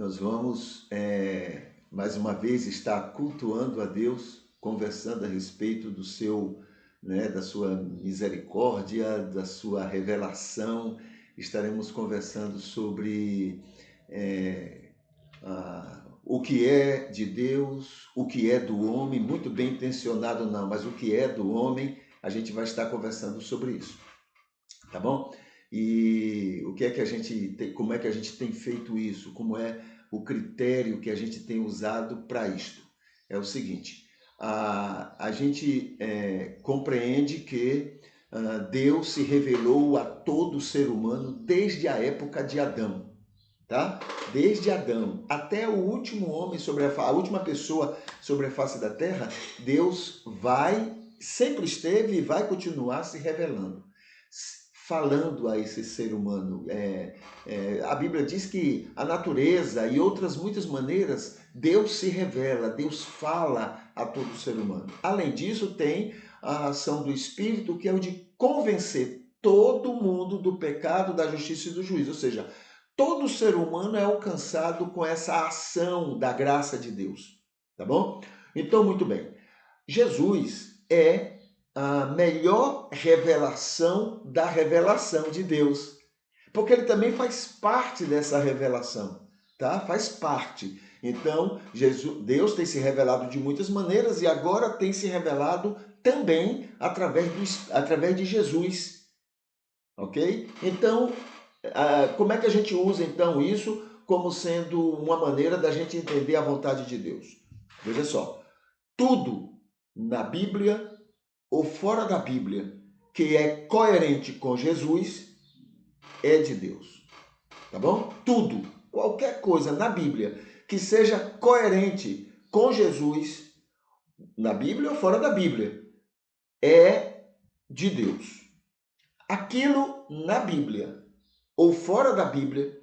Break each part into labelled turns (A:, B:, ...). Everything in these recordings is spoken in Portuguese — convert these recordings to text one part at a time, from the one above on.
A: Nós vamos, mais uma vez, estar cultuando a Deus, conversando a respeito do seu, da sua misericórdia, da sua revelação. Estaremos conversando sobre o que é de Deus, o que é do homem, muito bem intencionado não, mas o que é do homem, a gente vai estar conversando sobre isso, tá bom? E o que é que a gente tem, como é que a gente tem feito isso, como é o critério que a gente tem usado para isto. É o seguinte, a gente compreende que Deus se revelou a todo ser humano desde a época de Adão, tá? Desde Adão até o último homem a última pessoa sobre a face da terra, Deus sempre esteve e vai continuar se revelando, falando a esse ser humano. A Bíblia diz que a natureza e outras muitas maneiras, Deus se revela, Deus fala a todo ser humano. Além disso, tem a ação do Espírito, que é o de convencer todo mundo do pecado, da justiça e do juízo. Ou seja, todo ser humano é alcançado com essa ação da graça de Deus. Tá bom? Então, muito bem. Jesus é a melhor revelação da revelação de Deus, porque ele também faz parte dessa revelação, tá? Faz parte. Então, Deus tem se revelado de muitas maneiras e agora tem se revelado também através de Jesus, ok? Então, como é que a gente usa então isso como sendo uma maneira da gente entender a vontade de Deus? Veja só, tudo na Bíblia ou fora da Bíblia que é coerente com Jesus é de Deus, tá bom? Tudo, qualquer coisa na Bíblia que seja coerente com Jesus, na Bíblia ou fora da Bíblia, é de Deus. Aquilo na Bíblia ou fora da Bíblia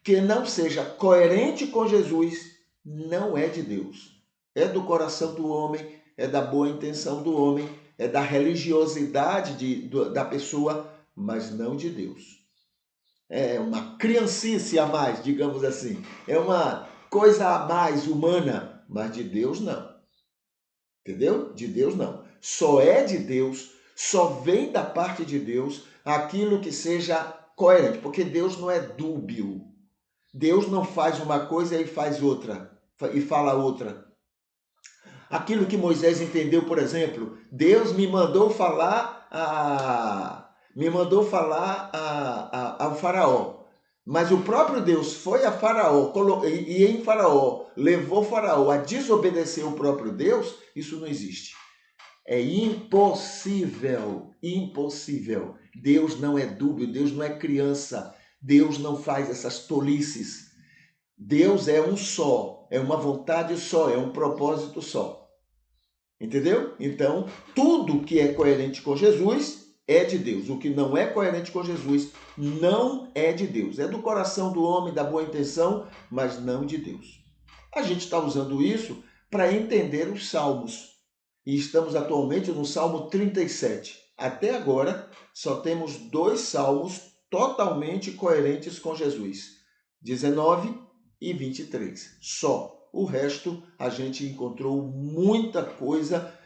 A: que não seja coerente com Jesus não é de Deus. É do coração do homem, é da boa intenção do homem, é da religiosidade da pessoa, mas não de Deus. É uma criancice a mais, digamos assim. É uma coisa a mais humana, mas de Deus não. Entendeu? De Deus não. Só é de Deus, só vem da parte de Deus aquilo que seja coerente, porque Deus não é dúbio. Deus não faz uma coisa e faz outra, e fala outra. Aquilo que Moisés entendeu, por exemplo, Deus me mandou falar ao faraó. Mas o próprio Deus foi a Faraó e em Faraó levou Faraó a desobedecer o próprio Deus, isso não existe. É impossível, impossível. Deus não é dúbio, Deus não é criança, Deus não faz essas tolices. Deus é um só, é uma vontade só, é um propósito só. Entendeu? Então, tudo que é coerente com Jesus é de Deus. O que não é coerente com Jesus não é de Deus. É do coração do homem, da boa intenção, mas não de Deus. A gente está usando isso para entender os salmos. E estamos atualmente no Salmo 37. Até agora, só temos 2 salmos totalmente coerentes com Jesus. 19 e 23. Só. O resto, a gente encontrou muita coisa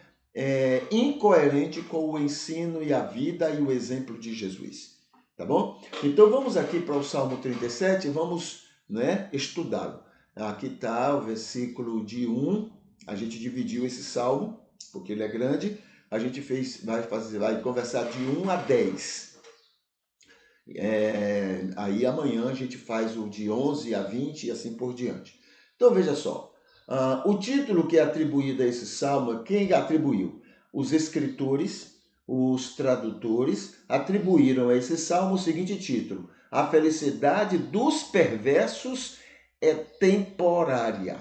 A: incoerente com o ensino e a vida e o exemplo de Jesus. Tá bom? Então, vamos aqui para o Salmo 37 e vamos estudá-lo. Aqui está o versículo de 1. A gente dividiu esse salmo, porque ele é grande. A gente vai conversar de 1 a 10. Aí amanhã a gente faz o de 11 a 20 e assim por diante. Então veja só, o título que é atribuído a esse salmo, quem atribuiu? Os escritores, os tradutores, atribuíram a esse salmo o seguinte título: A felicidade dos perversos é temporária.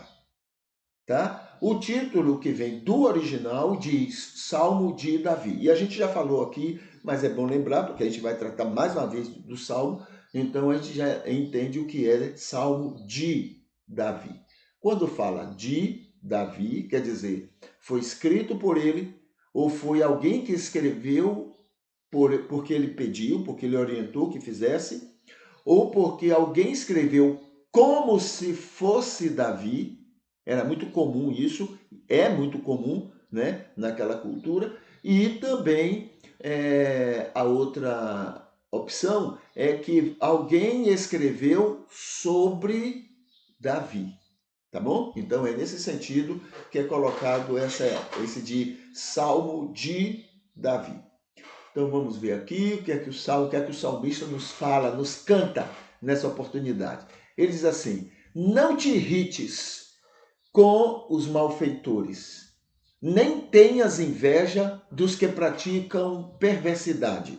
A: Tá? O título que vem do original diz Salmo de Davi. E a gente já falou aqui, mas é bom lembrar, porque a gente vai tratar mais uma vez do Salmo, então a gente já entende o que é Salmo de Davi. Quando fala de Davi, quer dizer, foi escrito por ele, ou foi alguém que escreveu porque ele pediu, porque ele orientou que fizesse, ou porque alguém escreveu como se fosse Davi. Era muito comum isso, é muito comum, né, naquela cultura. E também a outra opção é que alguém escreveu sobre Davi. Tá bom? Então é nesse sentido que é colocado esse de Salmo de Davi. Então vamos ver aqui o que é que o salmista nos fala, nos canta nessa oportunidade. Ele diz assim: não te irrites com os malfeitores, nem tenhas inveja dos que praticam perversidade,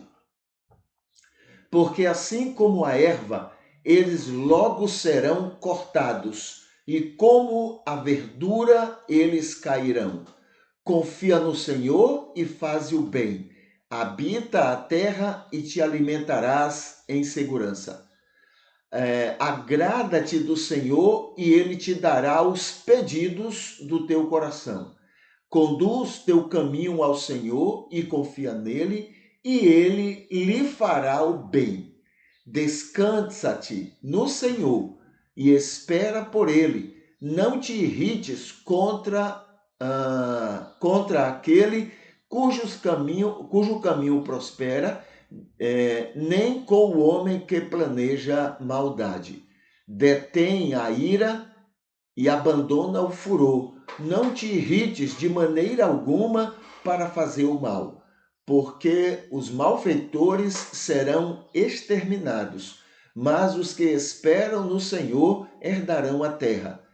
A: porque assim como a erva, eles logo serão cortados, e como a verdura, eles cairão. Confia no Senhor e faze o bem. Habita a terra e te alimentarás em segurança. Agrada-te do Senhor e ele te dará os pedidos do teu coração. Conduz teu caminho ao Senhor e confia nele, e ele lhe fará o bem. Descansa-te no Senhor e espera por ele. Não te irrites contra aquele cujo caminho prospera, nem com o homem que planeja maldade. Detém a ira e abandona o furor. Não te irrites de maneira alguma para fazer o mal, porque os malfeitores serão exterminados, mas os que esperam no Senhor herdarão a terra.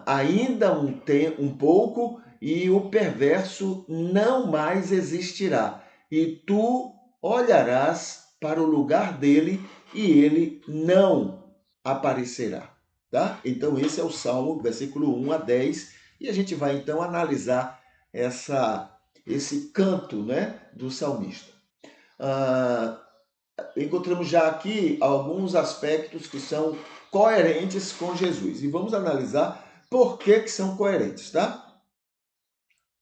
A: Ainda um pouco e o perverso não mais existirá, e tu olharás para o lugar dele e ele não aparecerá. Tá? Então esse é o Salmo, versículo 1 a 10, e a gente vai então analisar esse canto, né, do salmista. Encontramos já aqui alguns aspectos que são coerentes com Jesus. E vamos analisar por que são coerentes, tá?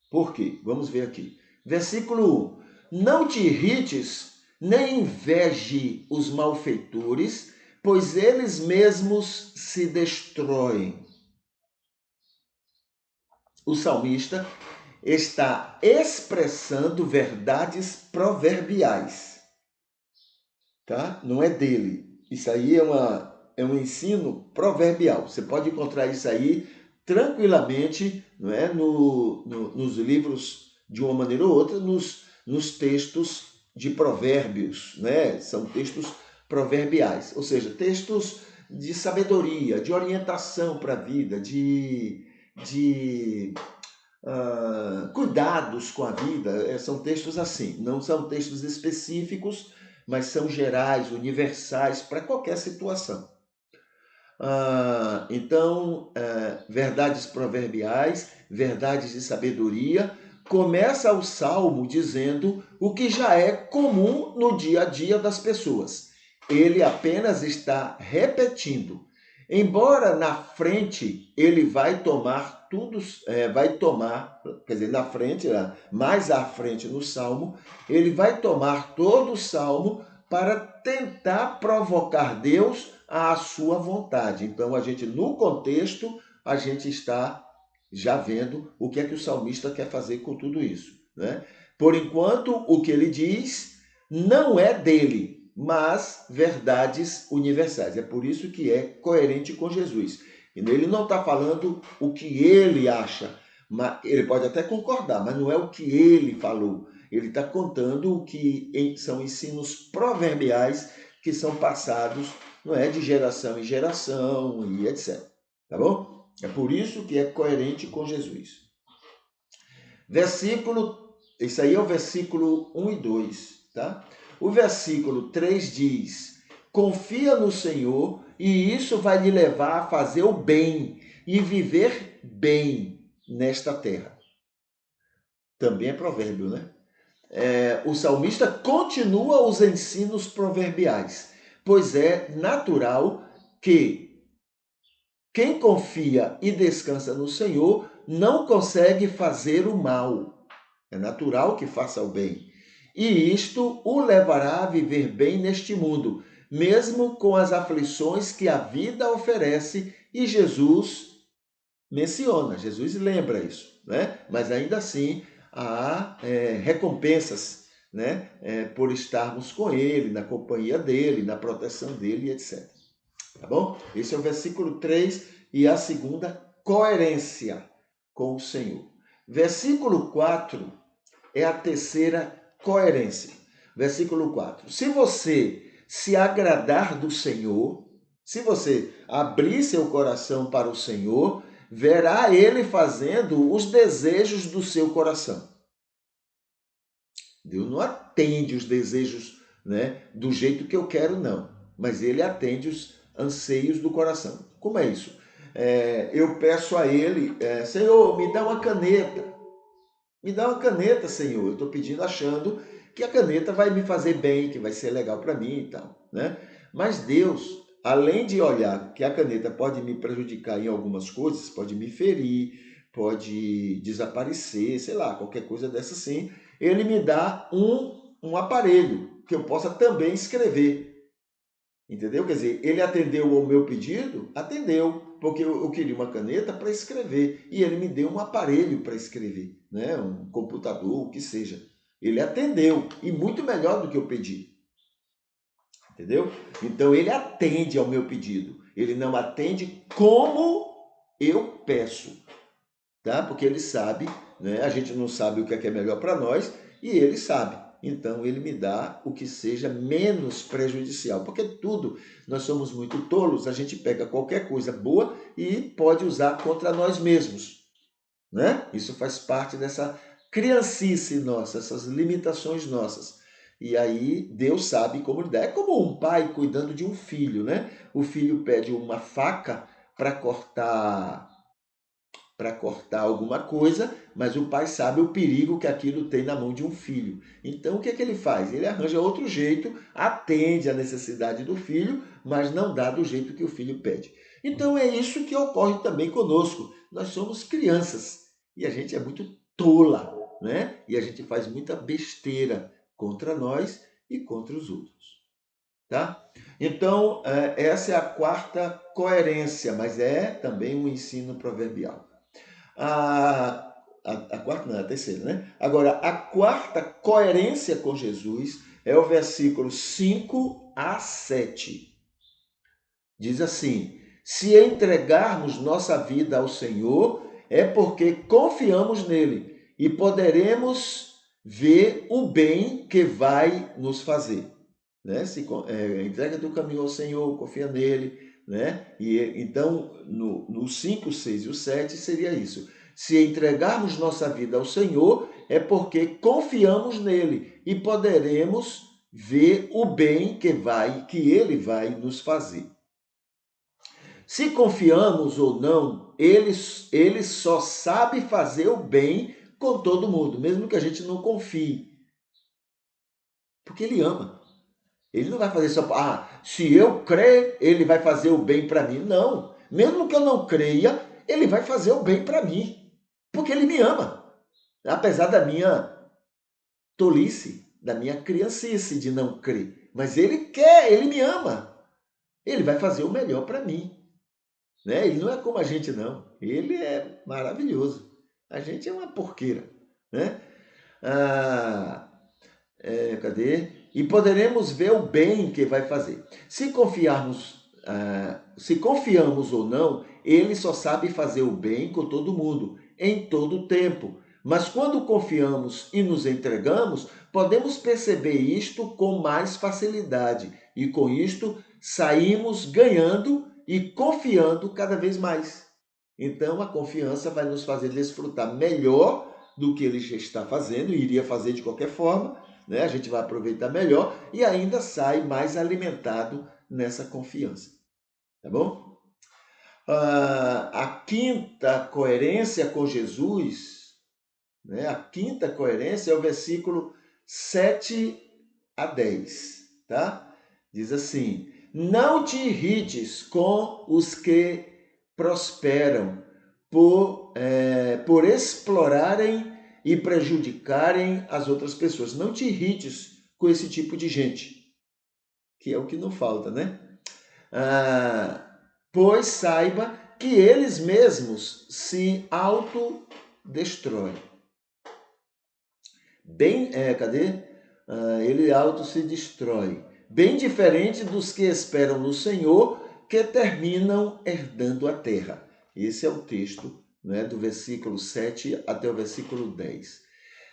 A: Por quê? Vamos ver aqui. Versículo 1. Não te irrites, nem inveje os malfeitores, pois eles mesmos se destroem. O salmista está expressando verdades proverbiais. Tá? Não é dele. Isso aí é um ensino proverbial. Você pode encontrar isso aí tranquilamente, não é? Nos livros, de uma maneira ou outra, nos textos de provérbios. Né? São textos proverbiais, ou seja, textos de sabedoria, de orientação para a vida, de cuidados com a vida. São textos assim, não são textos específicos, mas são gerais, universais, para qualquer situação. Então, verdades proverbiais, verdades de sabedoria. Começa o Salmo dizendo o que já é comum no dia a dia das pessoas. Ele apenas está repetindo. Embora na frente ele vai tomar tudo, quer dizer, na frente, mais à frente no Salmo, ele vai tomar todo o Salmo para tentar provocar Deus à sua vontade. Então, no contexto, a gente está já vendo o que é que o salmista quer fazer com tudo isso, né? Por enquanto, o que ele diz não é dele, mas verdades universais. É por isso que é coerente com Jesus. Ele não está falando o que ele acha, mas ele pode até concordar, mas não é o que ele falou. Ele está contando o que são ensinos proverbiais que são passados, não é, de geração em geração e etc. Tá bom? É por isso que é coerente com Jesus. Esse aí é o versículo 1 e 2, tá? O versículo 3 diz: confia no Senhor e isso vai lhe levar a fazer o bem e viver bem nesta terra. Também é provérbio, né? O salmista continua os ensinos proverbiais, pois é natural que quem confia e descansa no Senhor não consegue fazer o mal. É natural que faça o bem. E isto o levará a viver bem neste mundo, mesmo com as aflições que a vida oferece, e Jesus menciona, Jesus lembra isso, né? Mas ainda assim há recompensas, né? Por estarmos com Ele, na companhia dEle, na proteção dEle, etc. Tá bom? Esse é o versículo 3 e a segunda, coerência com o Senhor. Versículo 4 é a terceira coerência. Versículo 4. Se você se agradar do Senhor, se você abrir seu coração para o Senhor, verá Ele fazendo os desejos do seu coração. Deus não atende os desejos, né, do jeito que eu quero, não. Mas Ele atende os anseios do coração. Como é isso? Eu peço a Ele, Senhor, me dá uma caneta. Me dá uma caneta, Senhor. Eu estou pedindo achando que a caneta vai me fazer bem, que vai ser legal para mim e tal, né? Mas Deus, além de olhar que a caneta pode me prejudicar em algumas coisas, pode me ferir, pode desaparecer, sei lá, qualquer coisa dessa assim, Ele me dá um aparelho que eu possa também escrever. Entendeu? Quer dizer, ele atendeu ao meu pedido? Atendeu, porque eu queria uma caneta para escrever e ele me deu um aparelho para escrever, né? Um computador, o que seja. Ele atendeu e muito melhor do que eu pedi. Entendeu? Então ele atende ao meu pedido. Ele não atende como eu peço, tá? Porque ele sabe, né? A gente não sabe o que é melhor para nós e ele sabe. Então ele me dá o que seja menos prejudicial, porque tudo, nós somos muito tolos, a gente pega qualquer coisa boa e pode usar contra nós mesmos, né? Isso faz parte dessa criancice nossa, essas limitações nossas. E aí Deus sabe como lidar. É como um pai cuidando de um filho, né? O filho pede uma faca para cortar alguma coisa, mas o pai sabe o perigo que aquilo tem na mão de um filho. Então, o que é que ele faz? Ele arranja outro jeito, atende à necessidade do filho, mas não dá do jeito que o filho pede. Então, é isso que ocorre também conosco. Nós somos crianças e a gente é muito tola, né? E a gente faz muita besteira contra nós e contra os outros. Tá? Então, essa é a quarta coerência, mas é também um ensino proverbial. A, a quarta, não, a terceira, né? Agora, a quarta coerência com Jesus é o versículo 5 a 7. Diz assim: se entregarmos nossa vida ao Senhor, é porque confiamos nele e poderemos ver o bem que vai nos fazer. Né? Entrega teu caminho ao Senhor, confia nele, né? E então, no 5, 6 e o 7 seria isso. Se entregarmos nossa vida ao Senhor, é porque confiamos nele e poderemos ver o bem que ele vai nos fazer. Se confiamos ou não, ele só sabe fazer o bem com todo mundo, mesmo que a gente não confie. Porque ele ama. Ele não vai fazer só, se eu crer, ele vai fazer o bem para mim. Não. Mesmo que eu não creia, ele vai fazer o bem para mim. Porque ele me ama. Apesar da minha tolice, da minha criancice de não crer. Mas ele quer, ele me ama. Ele vai fazer o melhor para mim. Né? Ele não é como a gente, não. Ele é maravilhoso. A gente é uma porqueira. Né? Cadê? E poderemos ver o bem que vai fazer. Se confiamos ou não, ele só sabe fazer o bem com todo mundo, em todo o tempo. Mas quando confiamos e nos entregamos, podemos perceber isto com mais facilidade. E com isto, saímos ganhando e confiando cada vez mais. Então, a confiança vai nos fazer desfrutar melhor do que ele já está fazendo, e iria fazer de qualquer forma, né? A gente vai aproveitar melhor e ainda sai mais alimentado nessa confiança. Tá bom? A quinta coerência com Jesus, né? A quinta coerência é o versículo 7 a 10, tá? Diz assim: não te irrites com os que prosperam por explorarem e prejudicarem as outras pessoas. Não te irrites com esse tipo de gente. que é o que não falta, né? Pois saiba que eles mesmos se autodestroem. Cadê? Ele auto se destrói. Bem diferente dos que esperam no Senhor, que terminam herdando a terra. Esse é o texto, né, do versículo 7 até o versículo 10.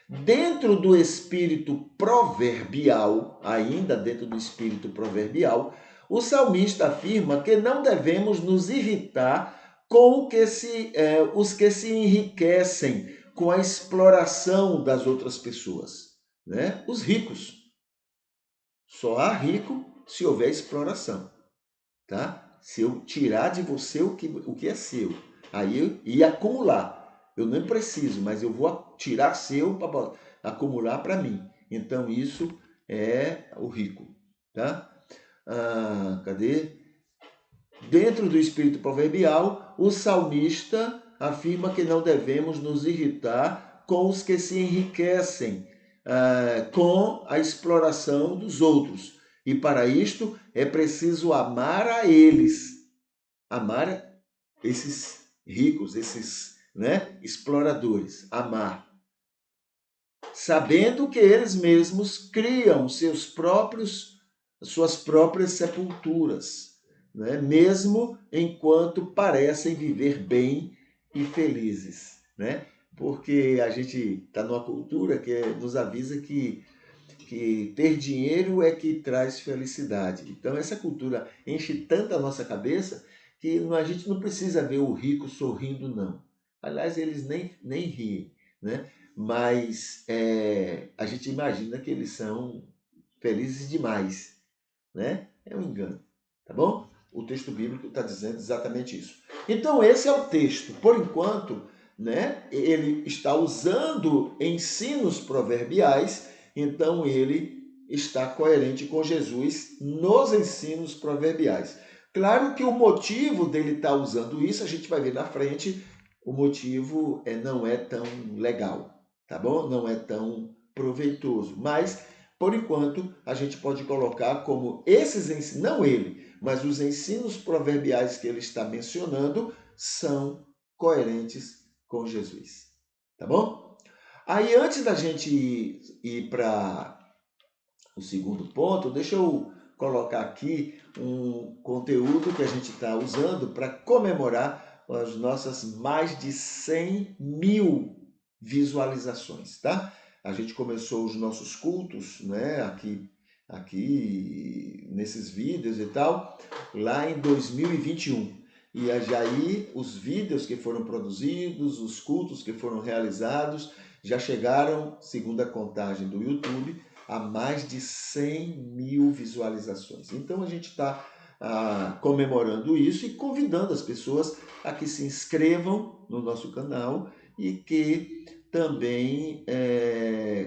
A: Dentro do espírito proverbial, ainda dentro do espírito proverbial, o salmista afirma que não devemos nos irritar com os que se enriquecem com a exploração das outras pessoas, né? Os ricos. Só há rico se houver exploração, tá? Se eu tirar de você o que é seu, aí e acumular. Eu nem preciso, mas eu vou tirar seu para acumular para mim. Então isso é o rico, tá? Cadê? Dentro do espírito proverbial, o salmista afirma que não devemos nos irritar com os que se enriquecem com a exploração dos outros. E para isto é preciso amar a eles, amar esses ricos, esses, né, exploradores, amar. Sabendo que eles mesmos criam suas próprias sepulturas, né? Mesmo enquanto parecem viver bem e felizes, né? Porque a gente está numa cultura que nos avisa que ter dinheiro é que traz felicidade. Então essa cultura enche tanto a nossa cabeça que a gente não precisa ver o rico sorrindo, não. Aliás, eles nem riem, né? Mas a gente imagina que eles são felizes demais, né? É um engano, tá bom? O texto bíblico está dizendo exatamente isso. Então esse é o texto. Por enquanto, né? Ele está usando ensinos proverbiais, então ele está coerente com Jesus nos ensinos proverbiais. Claro que o motivo dele estar usando isso, a gente vai ver na frente, o motivo não é tão legal, tá bom? Não é tão proveitoso, mas por enquanto a gente pode colocar como esses ensinos, não ele, mas os ensinos proverbiais que ele está mencionando são coerentes com Jesus, tá bom? Aí antes da gente ir para o segundo ponto, deixa eu colocar aqui um conteúdo que a gente está usando para comemorar as nossas mais de 100 mil visualizações, tá? A gente começou os nossos cultos, né, aqui nesses vídeos e tal, lá em 2021. E aí os vídeos que foram produzidos, os cultos que foram realizados, já chegaram, segundo a contagem do YouTube, a mais de 100 mil visualizações. Então a gente está comemorando isso e convidando as pessoas a que se inscrevam no nosso canal e que também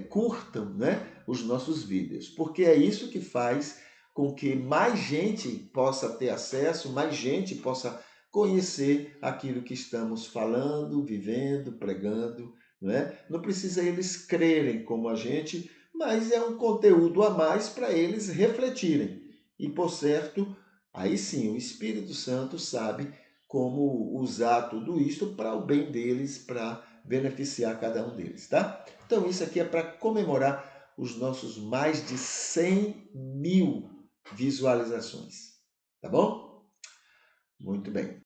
A: curtam, né, os nossos vídeos, porque é isso que faz com que mais gente possa ter acesso, mais gente possa conhecer aquilo que estamos falando, vivendo, pregando, não é? Não precisa eles crerem como a gente, mas é um conteúdo a mais para eles refletirem. E, por certo, aí sim, o Espírito Santo sabe como usar tudo isto para o bem deles, para beneficiar cada um deles, tá? Então, isso aqui é para comemorar os nossos mais de 100 mil visualizações, tá bom? Muito bem.